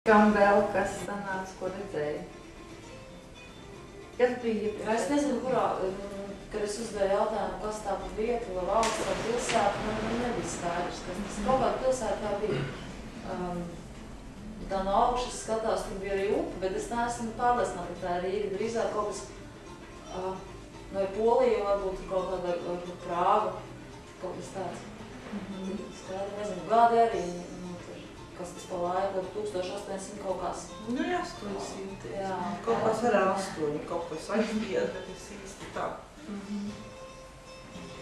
Kam vēl kas sanāca, ko redzēji? Kas bija iepriekš? Es nezinu, kurā, kad es uzdevu jautājumu, kas tā pa vietu, vai valsts vai pilsēta, man nebija skaidrs, kas tas kaut kāda pilsētā bija. Tā no augšas skatās, tur bija arī upe, bet es neesmu pārliecināta, ka tā ir Rīga. Drīzāk kaut kas, vai Polija, varbūt kaut kāda Prāga, kaut kas tāds. Skaidri, nezinu, gadi arī, kas tas pa laiku, 1800 kaut kas. Nu, jā, 800. Jā. Kaut kas ar 8, kaut kas aizbied, bet es īsti tā.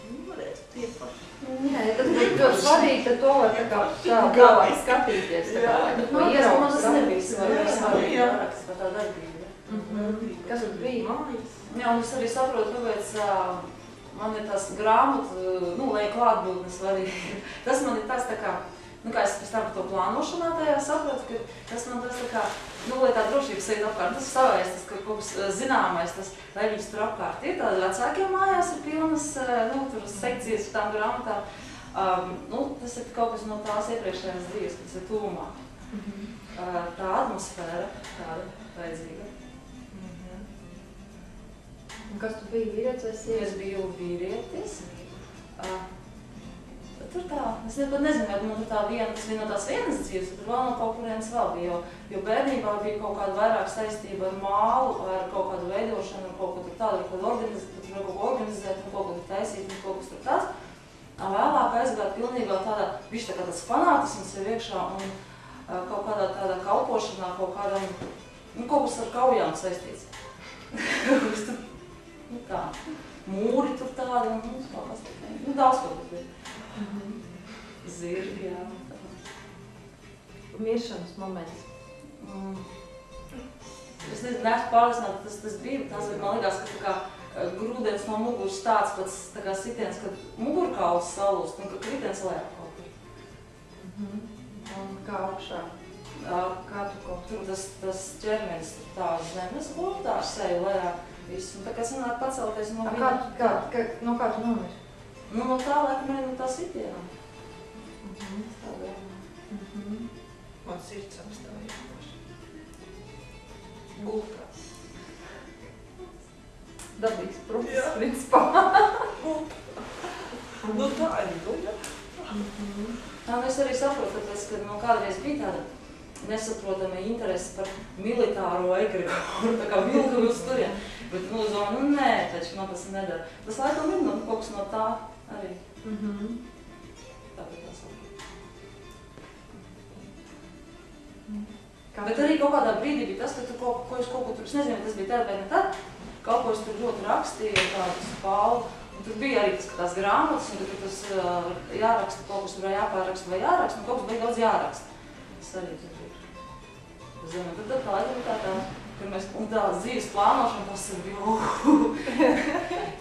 Nu, redz, tie paši. Nē, tas būtu ļoti svarīgi, tad to var tā kā galvāk skatīties. Tā kā, Man tas nebija svarīgi jāraksta par tādu darbību. Kas tur bija? Mājas. Jā, un es arī saprotu, kāpēc man ir tās grāmatu, lai klātbūtne svarīgi. Tas man ir tas tā kā, kā es pēc tam par to plānošanā tajā saprotu, ka tas man tas tā kā, lai tā drošības sajūta apkārt, tas savais, tas kaut kas zināmais, tas, lai viņas tur apkārt ir, tādi vecākiem mājās ir pilnas, tur sekcijas par tām grāmatām. Tas ir kaut kas no tās iepriekšējās dzīves, kas ir tūmā. Tā atmosfēra tāda vajadzīga. Un kas tu biji, vīrietis vai sievietes? Es biju vīrietis. Tur tā, es pat nezinu, vai man tur tā tas bija no tās vienas dzīves, tur vēl no kaut kurienes vēl bija, jo bērnībā bija kaut kāda vairāk saistība ar mālu, vai ar kaut kādu veidošanu, ar kaut ko tur tādu, kaut ko organizēt, un kaut ko tur taisīt, un kaut kas tur tāds. Vēlāk aizgāt pilnībā tādā, viņš tā kā tāds fanātisms ir iekšā, un kaut kādā tādā kalpošanā, kaut kādam, kaut kas ar kaujām saistīts. Kaut kas tur, tā, mūri tur tādi, un kaut kas tur, daudz kaut kas bija. Zirgi, jā. Miršanas moments. Es nezinu, neesmu pārliecināta, tas bija, bet man likās, ka tā kā grūdienis no muguras tāds pats tā kā sitiens, kad mugurkauls salūst un ka kritiens lejā kaut kur. Un kā augšā? Kā tu kaut tur? Tas ķermenis tā zemes būtu, tā ar seju lejā visu. Un tā kā sanāk pacelties no viņa. No kā tu nomiri? No tā laikam arī no tā sitienā. Man sirds apstājās. Gultā. Dabīgs process, principā. Nu tā ir, jā. Tā es arī saprotu, tāpēc, ka kādreiz bija tāda nesaprotama interese par militāro egregoru, tā kā vilku uz turien. Bet, nē, taču man tas nedara. Tas laikam ir kaut kas no tā arī. Tāpēc tā saprotu. Bet arī kaut kādā brīdī bija tas, ka tu kaut ko tur, es nezinu, tas bija tad vai ne tad, kaut ko es tur ļoti rakstīju, tādu spālu. Un tur bija arī tās grāmatas, un tur tas jāraksta, kaut kas tur jāpārraksta vai jāraksta, un kaut kas bija daudz jāraksta. Tas arī tur bija. Zinu, tad tā laikam ir tā, kad mēs tā dzīves plānošana, tas bija,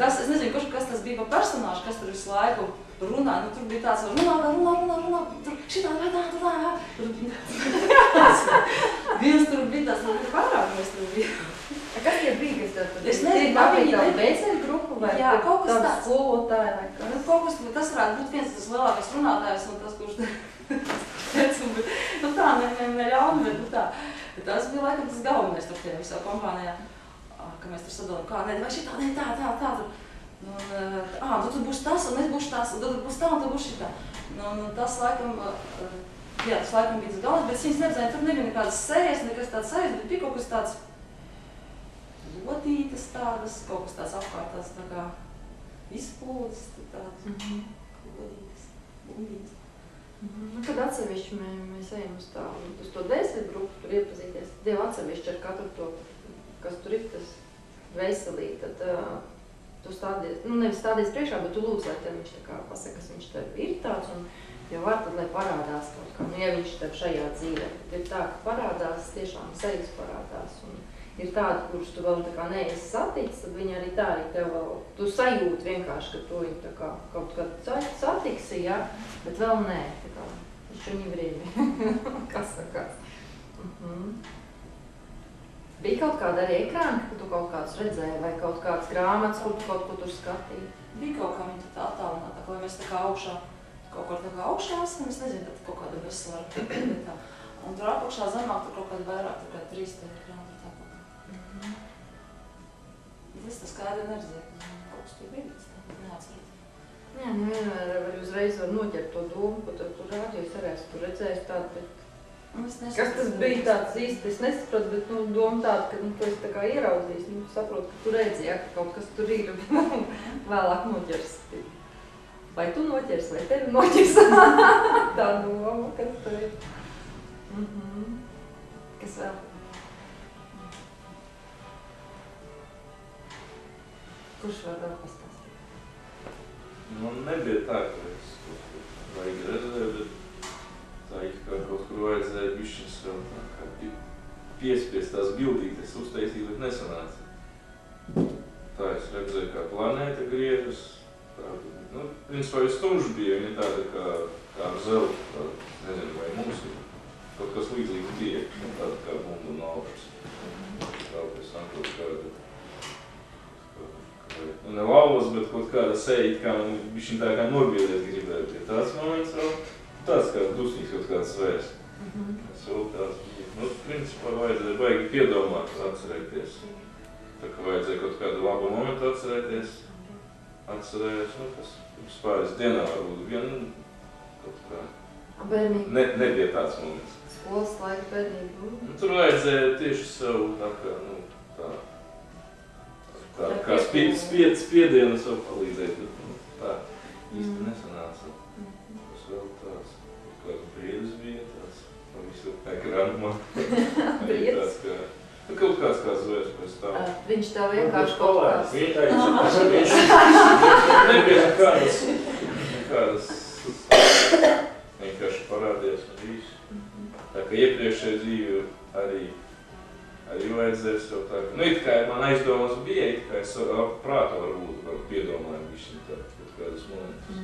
es nezinu, kas tas bija pa personāžu, kas tur visu laiku runā, tur bija tāds, runā, tur šitā, viens tur bija tāds, pārāk mēs tur bija. Kas tie bija, kas tev tad? Es nezinu, tā bija tāda bēceļu grupa vai kaut kas tāds skolotāja vai kas? Kaut kas, tas varētu būt viens tas lielākais runātājs un tas, kurš tā, neļauni, bet tā. Tas bija laikam tas galvenais tur tajā visā kompānijā, ka mēs tur sadalām, kā, vai šitā, ne, tā, tur. Tu būs tas, un es būšu tas, un tu būs tā, un tu būs šitā. Tas laikam, tas laikam bija tas galvenais, bet es viņas neredzēju, tur nebija nekādas sejas, nekas tāds sejas, bet bija kaut kas tāds lotītas tādas, kaut kas tāds apkārt tāds tā kā izplūdes, tādas lotītas, bundītas. Kad atsevišķi mēs ejam uz to dēsēt grupu, tur iepazīties, tad jau atsevišķi ar katru to, kas tur ir tas veselī, tad tu stādies, nevis stādies priekšā, bet tu lūdz, lai tev viņš tā kā pasaka, kas viņš tev ir tāds, un jau var tad, lai parādās kaut kā, ja viņš tev šajā dzīvē, tad ir tā, ka parādās, tiešām sejas parādās, un ir tādi, kurus tu vēl tā kā neesi saticis, tad viņi arī tā arī tev vēl, tu sajūti vienkārši, ka tu viņu tā kā kaut kad satiksi, ja, bet vēl nē, tā kā, еще не время, kas sakās. Bija kaut kāda arī ekrāna, ka tu kaut kādus redzēji, vai kaut kādas grāmatas, kur tu kaut ko tur skatīji? Bija kaut kā viņa tā attālinātā, lai mēs tā kā augšā, kaut kā augšā esam, es nezinu, tad kaut kāda vesela vietā. Un tur apakšā zemāk tur kaut kādi vairāk, tur kā 3 krāti tāpaka. Es tā skaidri neredzēju, ka kaut kas tur bija, bet neatceros. Jā, nu vienmēr var uzreiz var noķert to domu, ko tur rādījos arī esmu redzējis tādu, bet kas tas bija tāds īsti, es nesapratu, bet nu, doma tāda, ka tu esi tā kā ieraudzījis, nu saprotu, ka tu redzi, ja, ka kaut kas tur ir, vēlāk noķers. Vai tu noķers, vai tevi noķers? Tā doma, kas tur ir. Kas vēl? Kurš var vēl pastāstīt? Man nebija tā, ka es vajag redzēju, bet tā kā kaut kur vajadzēja bišķiņas vēl tā kā piespiest tās bildītes uztaisīt, bet nesanāca. Tā es redzēju, kā planēta griežas. Nu, principā jau stumžs bija, viņa tāda kā ar zeltu, nezinu, vai mums kaut kas līdzīgs bija, tāda kā bumba no augšas. Vēl pēc tam kaut kāda, nu ne lauvas, bet kaut kāda seja, kā man bišķiņ tā kā nobiedēt gribēja pie tāds moments vēl. Tāds kā dusnīgs kaut kāds svērs. Tas vēl tāds bija. Nu, principā vajadzēja baigi piedomāt, atcerēties. Tā kā vajadzēja kaut kādu labu momentu atcerēties. Atcerējos, nu, kas pāris dienā varbūt vien, kaut kā. Bērnība? Nebija tāds moments. Skolas laika bērnība? Nu, tur vajadzēja tieši savu tā kā, nu, tā kā spiedienu sev palīdzēt, bet, nu, tā īsti nesanāca. Tas vēl tāds, kāds brīdis bija, tāds, no visu ekrānumā. Brīdis? Nu, kaut kāds kā zvērs pēc tā. Viņš tev vienkārši kaut kāds. Viņš nebija nekādas vienkārši parādījās un visu. Tā kā iepriekšēju dzīvi arī vajadzēs jau tā, nu, it kā man aizdomas bija, it kā es prātā varbūt piedomāju višķi tā, kaut kādas momentus.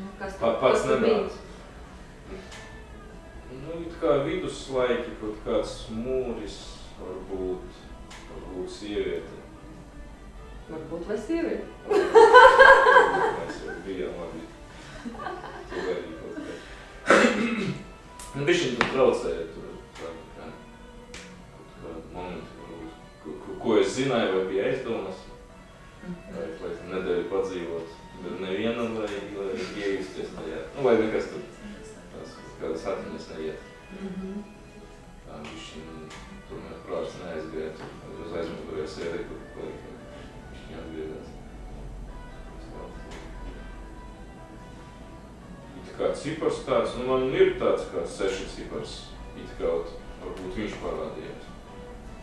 Pats nenāc. Nu, it kā viduslaiki, kaut kāds mūris, varbūt sieviete. Varbūt vai sieviete? Mēs jau bijām labi. Tur arī kaut kā. Nu, bišķiņ tur traucēja tur tādu kā kaut kādu momentu, ko es zināju, vai bija aizdomas. Vai nedēļu padzīvot, bet neviena, lai iejusties tajā. Nu, lai nekas tur tās kaut kādas atmiņas neiet. Tā bišķiņ tur prāts neaizgāja, tur uz aizmugurēs sēdē, kur bišķiņ atgriezās. It kā cipars tāds, nu man ir tāds kā 6 cipars, it kā varbūt viņš parādījās.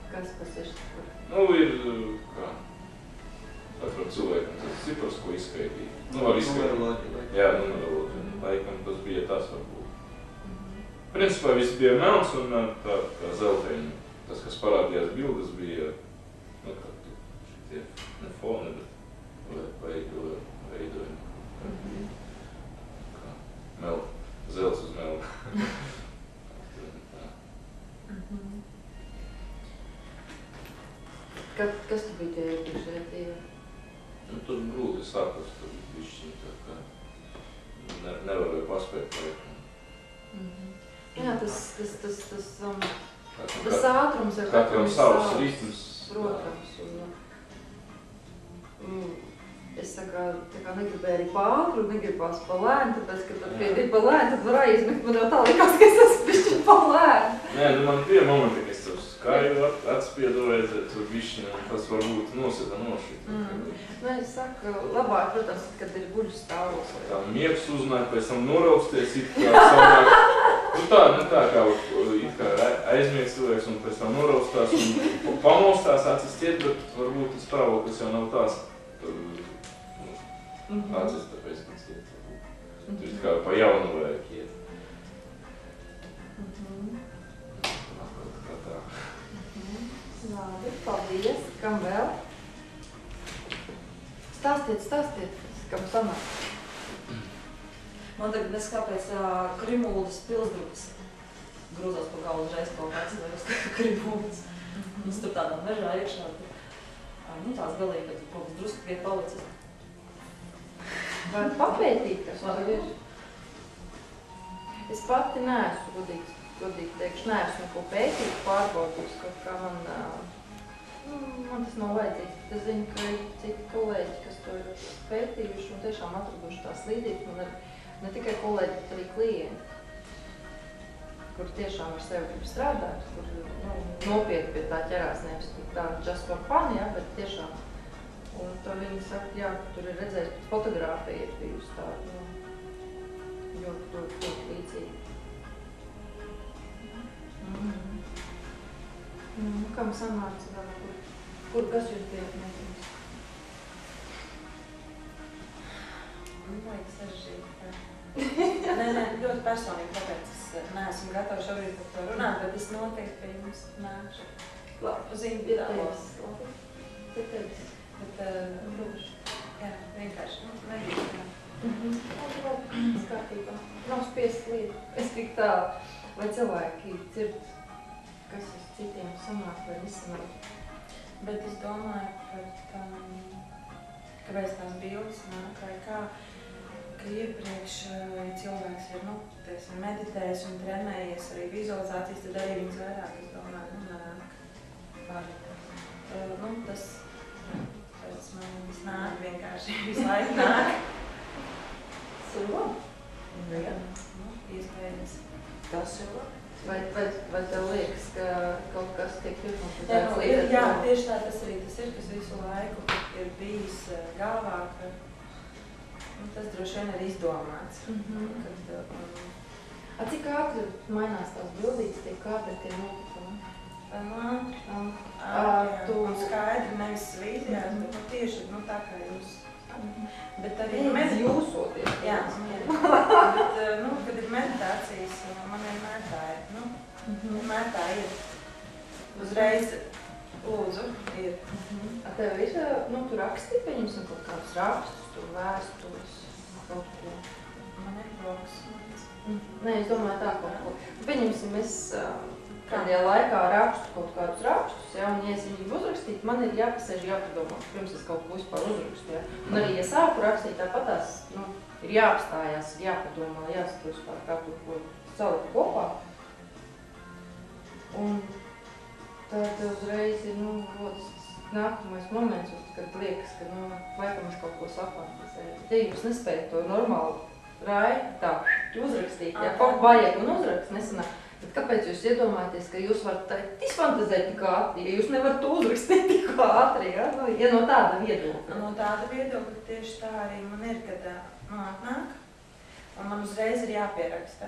Kas pa 6 cipars? Nu, ir kā katram cilvēkam tas cipars, ko izskaidīja. Nu, var izskaidīt. Jā, numeroloģija. Laikam tas bija tas varbūt. Principā viss bija melns un tā kā zeltaiņi. Tas, kas parādījās bildes, bija, nu, kā šitie, ne foni, bet veidojumi. Kā zelts uz melu. Kas tu bija tie iepriekšējā dzīvē? Nu, tur grūti saprast, tur višķiņ tā kā nevarēja paspēt laikam. Jā, tas ātrums ar katram savs ritms. Protams. Es tā kā negribēju arī pātru, negribās pa lēnu, tāpēc, ka tad, kad ir pa lēnu, tad var aizmigt, man jau tā likās, ka es esmu bišķiņ pa lēnu. Nē, nu man bija momenti, ka es tur skaju atspiedoju, tur bišķiņ, tas varbūt nosita nošīt. Nu, es saku, labāk, protams, kad ir guļu stāvoklis. Tā miegs uznāk, pēc tam norausties, it kā savāk. Nu tā kā it kā aizmiegs cilvēks un pēc tam noraustās un pamostās acis ciet, bet varbūt tas stāvoklis jau nav tās acis, tāpēc man ciet. Tur it kā pa jaunu vajag iet. Kā tā. Labi, paldies. Kam vēl? Stāstiet, kam sanāk. Man tagad neskāpēc Krimuldas pilsgrupas grūzās pa galvu uzreiz kaut kāds Krimuldas. Mums tur tādā mežā iekšā. Nu, tās galīgi, ka tur kaut kas drusku vieta palicis. Varat papētīt, kas tur ir? Es pati neesmu godīgs. godīgi teikšu, neesmu neko pētīt, pārbaudījis, kaut kā man tas nav vajadzīgs, bet es zinu, ka ir citi kolēģi, kas to ir pētījuši un tiešām atraduši tās līdzības. Man ir ne tikai kolēģi, bet arī klienti, kur tiešām ar sevi grib strādāt, kur nopietni pie tā ķerās, nevis tā just for fun, ja, bet tiešām. Un to viņi saka, jā, tur ir redzējis, pat fotogrāfija ir bijusi tāda, ļoti līdzīga. Kam sanāca vēl, kur kas jūs bijat meitenes? Man liekas sarežģīt. Nē, ļoti personīgi, tāpēc es neesmu gatava šobrīd par to runāt, bet es noteikti pie jums nākšu. Labi, piedāvos. Pieteicis. Bet, jā, vienkārši, nebija. Kārtībā. Nav spiest lieta. Es tik tā, vai cilvēki dzird, kas uz citiem sanāk vai nesanāk. Bet es domāju par tām, kāpēc tās bildes nāk, vai kā, ka iepriekš, ja cilvēks ir, teiksim, meditējis un trenējies arī vizualizācijas, tad arī viņas vairāk, es domāju, nāk. Tas, pēc manis nāk vienkārši, visu laiku nāk. Sula? Jā. Iespējams. Tas ir labi. Vai tev liekas, ka kaut kas tiek hipnotizēts līdz? Jā, tieši tā tas arī tas ir, kas visu laiku ir bijis galvā, ka tas droši vien ir izdomāts. Cik ātri mainās tās bildītes, tiek ātri tie notikumi? Tu skaidri nevis vīzijās, bet tieši tā kā jūs. Bet arī jūsoties. Jā, bet, kad ir meditācijas, man vienmēr tā ir. Vienmēr tā ir. Uzreiz lūdzu ir. Tev ir, tu raksti, pieņemsim kaut kādus rakstus, tu vēstules, kaut ko? Man ir blogs. Nē, es domāju tā kaut ko. Pieņemsim, es kādajā laikā rakstu kaut kādus rakstus, ja, un ja es viņu uzrakstīt, man ir jāpasēž jāpadomā, pirms es kaut ko vispār uzrakstu, ja. Un arī, ja sāku rakstīt, tāpat tās, ir jāapstājās, jāpadomā, jāsaka vispār, kā tu ko salikt kopā. Un tad uzreiz ir, nākamais moments, kad liekas, ka, laikam es kaut ko safantāzēju. Ja jūs nespējat to normāli tā uzrakstīt, ja kaut vajag un uzrakst, nesanāk. Tad kāpēc jūs iedomājaties, ka jūs varat izfantazēt tik ātri, ja jūs nevarat to uzrakstīt tik ātri, ja? Ja no tāda viedokļa? No tāda viedokļa tieši tā arī man ir, kad atnāk, un man uzreiz ir jāpieraksta.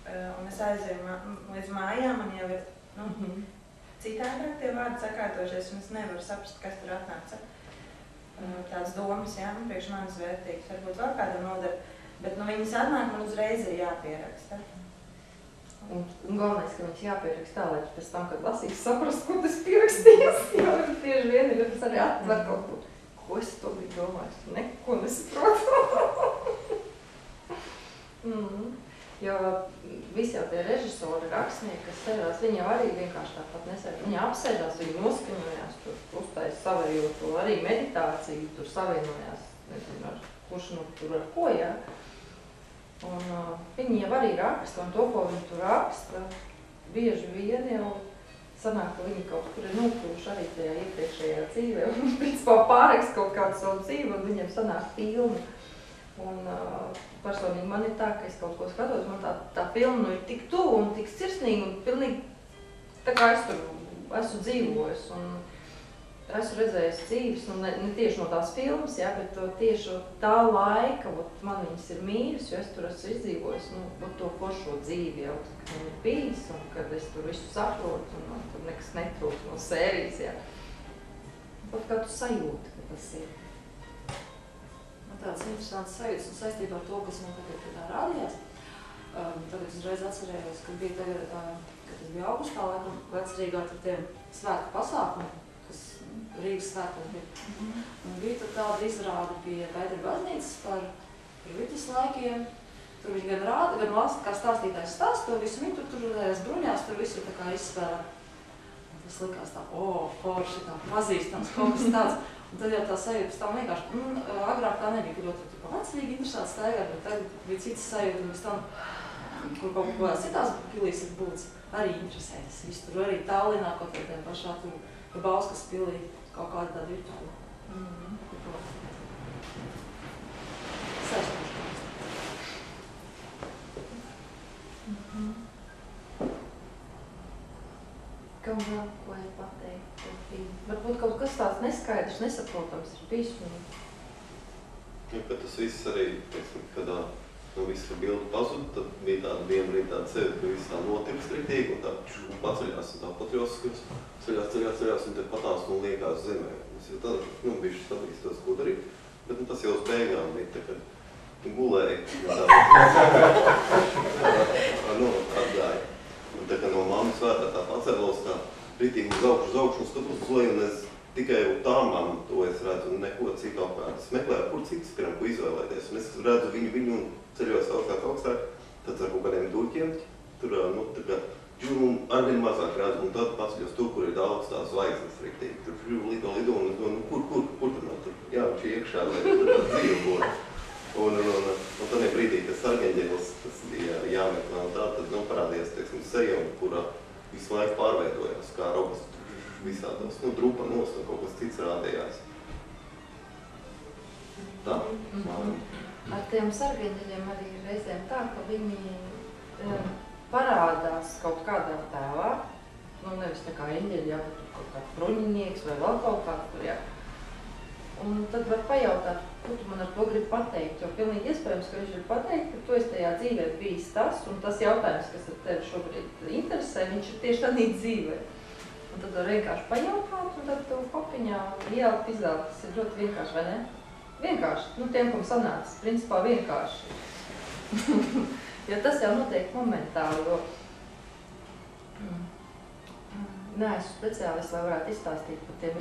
Un es aizēju līdz mājām, man jau ir citādāk tie vārdi sakārtojušies, un es nevaru saprast, kas tur atnāca. Tāds domas, jā, priekš manis vērtīgs, varbūt vēl kādam nodara, bet viņas atnāk, man uzreiz ir jāpieraksta. Un galvenais, ka viņš jāpierakst tā, lai pēc tam, kad lasīs, saprast, ko tas pierakstījis. Jo tieši vien ir, tas arī atver kaut ko. Ko es to biju domājis? Neko nesaprotu. Jo visi jau tie režisori, rakstnieki, kas sēdās, viņi jau arī vienkārši tāpat nesēdās. Viņi apsēdās, viņi noskaņojās, tur uztais savējot to arī meditāciju, tur savienojās, nezinu, ar kurš tur ar ko, jā. Un viņi jau arī raksta, un to, ko viņi tur raksta, bieži vien jau sanāk, ka viņi kaut kur ir nokļuvuši arī tajā iepriekšējā dzīvē, un principā pārrakst kaut kādu savu dzīvi, un viņiem sanāk filmu. Un personīgi man ir tā, ka es kaut ko skatos, man tā filma ir tik tuvu un tik sirsnīga, un pilnīgi tā kā es tur esmu dzīvojis, un esmu redzējis dzīves, un ne tieši no tās filmas, jā, bet tieši tā laika, man viņas ir mīļas, jo es tur esmu izdzīvojis, to foršo dzīvi jau, kad man ir bijis, un kad es tur visu saprotu, un man tur nekas netrūks no sērijas, jā. Kaut kā tu sajūti, ka tas ir. Man tāds interesants sajūtas un saistībā ar to, kas man tagad rādījās. Tagad uzreiz atcerējos, kad bija tagad, kad tas bija augustā, laikam, vecrīgā ar tiem svētku pasākumu, kas Rīgas svētkos bija. Un bija tad tāda izrāde pie Pētera baznīcas par vidas laikiem. Tur viņi gan rāda, gan lasa, kā stāstītājs stāst to visu, viņi tur bruņās, tur visu tā kā izspēlē. Un tas likās tā, forši, tā pazīstams, kaut kas tāds. Un tad jau tā sajūta tam vienkārši, agrāk tā nebija ļoti vecīgi, interesanti staigāt, bet tagad bija cits sajūta, un pēc tam, kur kaut kādās citās pilīs ir būts, arī interesē tas viss. Tur arī Tallinā, kaut kādiem pašā tur Bauskas pilī, kaut kāda tāda virtuāla. Saistoši. Kam vēl, ko ir pateikt? Varbūt kaut kas tāds neskaidrs, nesaprotams ir bijis. Ja, kad tas viss arī, teiksim, kad visa bilda pazuda, tad bija tāda viena brīdi tāda sevi, ka viss tā notiks ritīgi un tā paceļās un tā patroskas, ceļās un te patās un liekās zemē. Es jau tad, bišķi sabīstos, ko darīt, bet tas jau uz beigām bija tā, kad gulēja. Atgāja. Un tā kā no mammas vērtā tā pacēlos tā ritīgi uz augšu un skatos uz leju un es tikai tā mamma to es redzu un neko citu apkārt. Es meklēju, kur citas piram, ko izvēlēties. Un es redzu viņu un ceļos augstāk, tad ar kaut kādiem duļķiem, tur, tā kā džuru un arvien mazāk redzu. Un tad paceļos tur, kur ir daudz tās zvaigznes riktīgi. Tur lido un es domāju, kur tur nav tur? Jā, viņš iekšā, vai tur tāds dzīve būtu. Un tad brīdī tas argeņģelis, tas bija jāmeklē un tā, tad parādījās, teiksim, sejam, kura visu laiku pārveidojās, kā rokas visādos, drupa nost un kaut kas cits rādījās. Tā. Ar tiem sargeņģeļiem arī reizēm tā, ka viņi parādās kaut kādā tēlā, nevis tā kā eņģeļi, jā, bet kaut kāds bruņinieks vai vēl kaut kāds tur, jā. Un tad var pajautāt, ko tu man ar to gribi pateikt, jo pilnīgi iespējams, ka viņš grib pateikt, ka tu esi tajā dzīvē bijis tas, un tas jautājums, kas ar tevi šobrīd interesē, viņš ir tieši tādā dzīvē. Un tad var vienkārši pajautāt, un tad tu papiņā ielikt izvēlēt, tas ir ļoti vienkārši, vai ne? Vienkārši, tiem, kam sanācis, principā vienkārši. Jo tas jau notiek momentāli, jo neesmu speciālists, lai varētu izstāstīt par tiem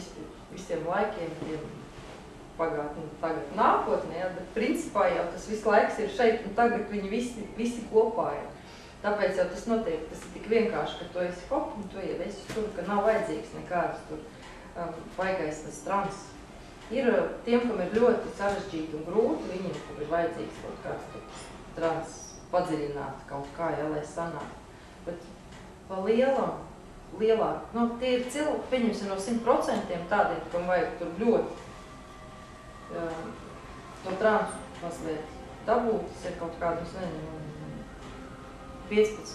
visiem laikiem, tiem pagātni, tagad nākotnē, ja, bet principā jau tas viss laiks ir šeit, un tagad viņi visi kopā ir. Tāpēc jau tas notiek, tas ir tik vienkārši, ka tu esi hop, un tu jau esi tur, ka nav vajadzīgs nekādas tur baigais trans. Ir tiem, kam ir ļoti sarežģīti un grūti, viņiem, kam ir vajadzīgs kaut kāds trans padziļināt kaut kā, ja, lai sanāk. Bet pa lielāk, tie ir cilvēki, pieņemsim no 100% tādiem, kam vajag tur ļoti to transu mazliet dabūt, tas ir kaut kādus, 15%,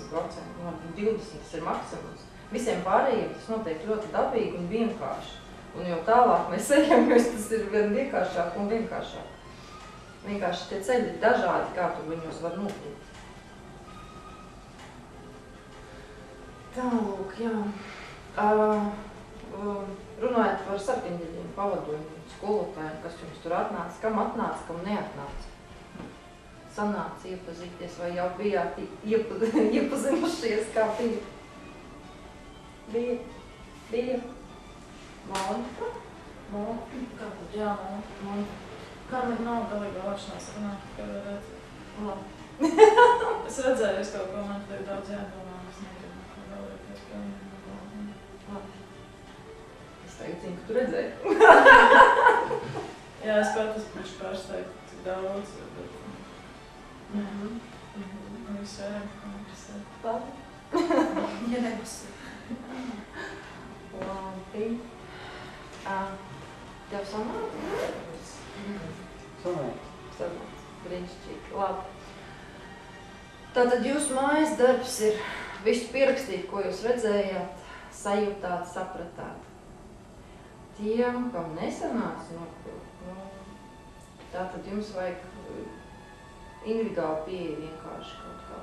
20% tas ir maksimums. Visiem pārējiem tas notiek ļoti dabīgi un vienkārši. Un jo tālāk mēs ejam, tas ir vien vienkāršāk un vienkāršāk. Vienkārši tie ceļi ir dažādi, kā tu viņos var nokļūt. Tālūk, jā. Runājot par sargeņģeļiem, pavadojumiem, skolotājiem, kas jums tur atnāca, kam atnāca, kam neatnāca. Sanāca iepazīties, vai jau bijāt iepazinušies, kā bija? Bija. Monika? Kā tad? Jā, Monika. Karmen nav galīgā vākšanās runāt, kā varētu. Labi. Es redzēju, kaut ko man liek daudz jādomā, es negribu, kā galīgās pilnīgi. Labi. Es tagad zinu, ka tu redzēji. Jā, es pat esmu pārsteigta, cik daudz, bet... Visu vairāk, kā interesē. Labi. Ja nebūs. Labi. Tev sanāk? Sanāk. Brīnišķīgi. Labi. Tātad jūsu mājas darbs ir visu pierakstīt, ko jūs redzējāt, sajūtāt, sapratāt. Tiem, kam nesanāca nokļūt, tātad jums vajag individuāli pieeja vienkārši kaut kā.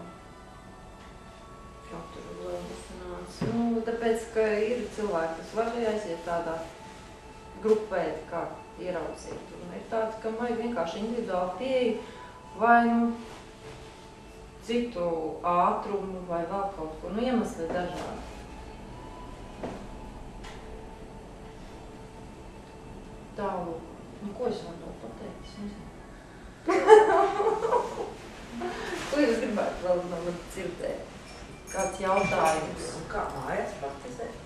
Kā tur vēl nesanāca. Tāpēc, ka ir cilvēki, kas var aiziet tādā grupēt, kā ieraudzīt. Un ir tādi, kam vajag vienkārši individuāli pieeja vai citu ātrumu vai vēl kaut ko. Iemesli dažādi. Tālūk. Ko es varu pateikt? Es nezinu. Ko jūs gribētu vēl no man dzirdēt? Kāds jautājums? Kā mājās praktizēt?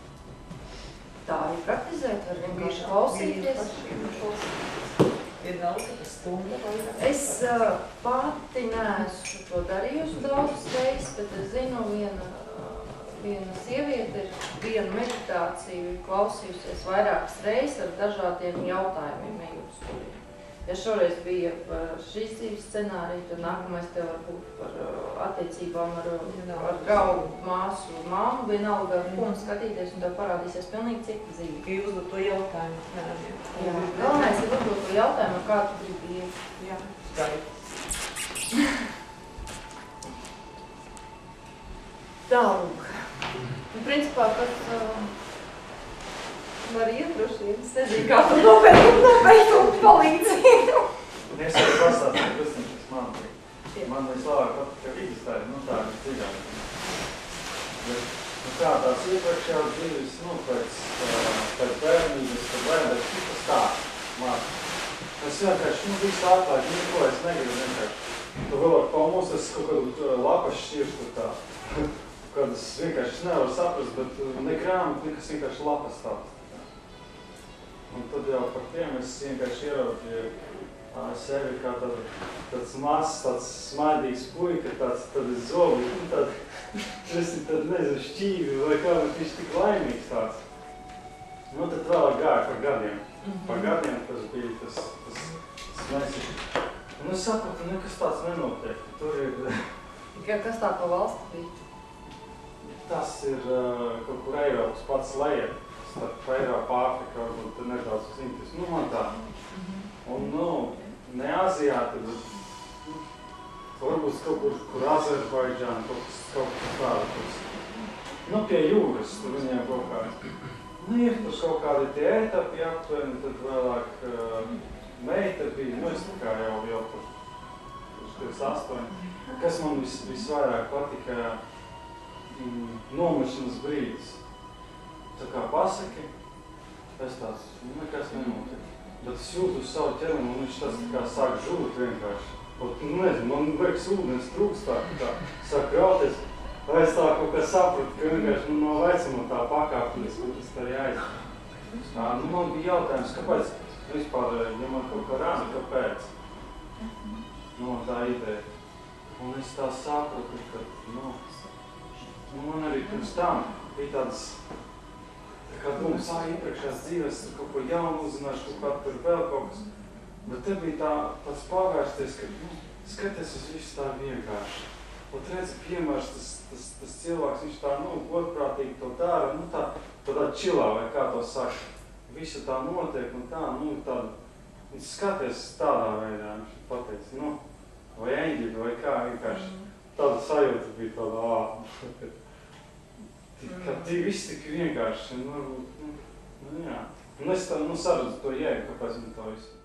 Tā arī praktizēt, var vienkārši klausīties. Ir vēl kāda stunda vai ne? Es pati neesmu to darījusi daudzas reizes, bet es zinu, viena sieviete ir vienu meditāciju klausījusies vairākas reizes ar dažādiem jautājumiem ejot tur. Ja šoreiz bija par šīs dzīves scenāriju, tad nākamais te var būt par attiecībām ar draugu, māsu, māmu, vienalga, ko un skatīties, un tev parādīsies pilnīgi cita dzīve. Ja uzdot to jautājumu, apmēram, ja. Jā, galvenais ir uzdot to jautājumu, kā tu gribi iet. Jā, skaisti. Tālūk. Principā, kas var iet droši vien, es nezinu, kā tu nobeigt un palīdzību. Es jau pastāstīju, kas man vislabāk patika vidas tā, tā ir dziļāk. Bet, kā tās iepriekšējās dzīves, pēc bērnības, tad vajadzēs šitas tā māc. Es vienkārši, visu ātrāk, neko es negribu vienkārši. Tu vēlāk pamūs, es kaut kādu lapas šķirstu tā. Kad es vienkārši nevaru saprast, bet ne grāmatu, nekas vienkārši lapas tāds. Un tad jau par tiem es vienkārši ieraudzīju sevi kā tāds mazs, tāds smaidīgs puika, tāds zobi, tad nezinu, šķīvi vai kā, bet viņš tik laimīgs tāds. Tad vēlāk gāja par gadiem. Par gadiem tas bija tas mēsīši. Un es sapratu, nekas tāds nenotiek. Tur ir... Kas tā pa valsti bija? Tas ir kaut kur Eiropas pats leja. Starp Eiropa, Āfrika, varbūt nedaudz uz Intis. Man tā. Un, ne Aziāti, bet varbūt kaut kur Azerbaidžāna, kaut kas tāds. Pie jūras, tur viņiem kaut kādi. Ir tur kaut kādi tie etapi aptuveni, tad vēlāk meita bija, es tā kā jau tur 28. Kas man visvairāk patika, nomešanas brīdis. Tā kā pasaki, es tāds, nekas nenotiek. Bet es jūtu uz savu ķermeni, un viņš tāds tā kā sāk žūt vienkārši. Nezinu, man vajag ūdens trūkstāk, tā sāk grauties. Vai es tā kaut kā sapratu, ka vienkārši no vecuma tā pakāpties, kur tas tā jāiz. Man bija jautājums, kāpēc, vispār, ja man kaut kā rāda, kāpēc? Tā ideja. Un es tā sapratu, ka, man arī pirms tam bija tādas, kā domas, iepriekšējās dzīves, tur kaut ko jaunu uzzināšu, kaut kā tur vēl kaut kas. Bet te bija tāds pavērsties, ka, skaties uz visu tā vienkārši. Un redzi, piemērs, tas cilvēks, viņš tā, godprātīgi to dara, tādā čilā, vai kā to saka. Visu tā notiek, un tāda, skaties tādā veidā, viņš pateica, vai eņģi, vai kā, vienkārši tāda sajūta bija tāda, ka viss tik vienkārši, jā. Un es tā, saredzu to jēgu, kāpēc man to visu.